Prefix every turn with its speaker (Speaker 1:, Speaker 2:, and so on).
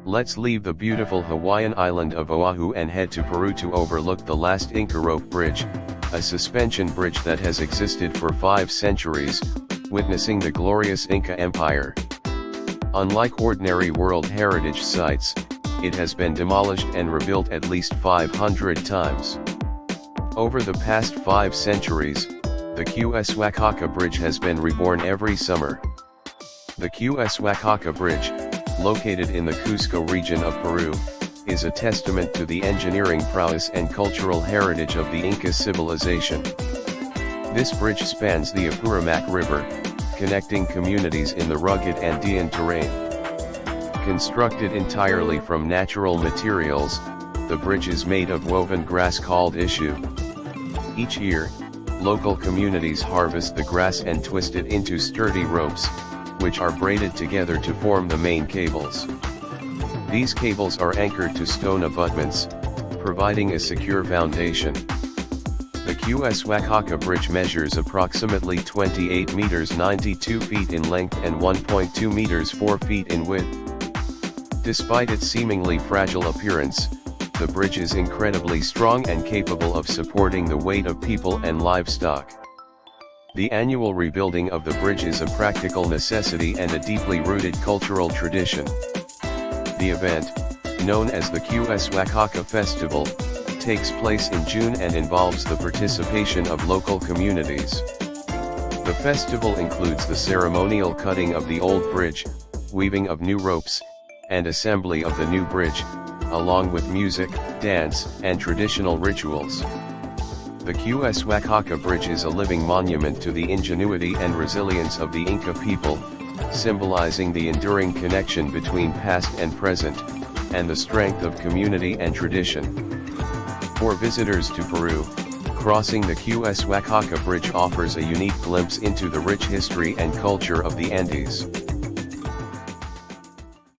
Speaker 1: Let's leave the beautiful Hawaiian island of Oahu and head to Peru to overlook the last Inca rope bridge, a suspension bridge that has existed for 5 centuries, witnessing the glorious Inca Empire. Unlike ordinary World Heritage sites, it has been demolished and rebuilt at least 500 times. Over the past 5 centuries, the eswachaka bridge has been reborn every summer. The eswachaka bridge, located in the Cusco region of Peru, is a testament to the engineering prowess and cultural heritage of the Inca civilization. This bridge spans the Apurimac River, connecting communities in the rugged Andean terrain. Constructed entirely from natural materials, the bridge is made of woven grass called ichu. Each year, local communities harvest the grass and twist it into sturdy ropes, which are braided together to form the main cables. These cables are anchored to stone abutments, providing a secure foundation. The eswachaka bridge measures approximately 28 meters 92 feet in length and 1.2 meters 4 feet in width. Despite its seemingly fragile appearance, the bridge is incredibly strong and capable of supporting the weight of people and livestock. The annual rebuilding of the bridge is a practical necessity and a deeply rooted cultural tradition. The event, known as the eswachaka Festival, takes place in June and involves the participation of local communities. The festival includes the ceremonial cutting of the old bridge, weaving of new ropes, and assembly of the new bridge, along with music, dance, and traditional rituals. The eswachaka bridge is a living monument to the ingenuity and resilience of the Inca people, symbolizing the enduring connection between past and present, and the strength of community and tradition. For visitors to Peru, crossing the eswachaka bridge offers a unique glimpse into the rich history and culture of the Andes.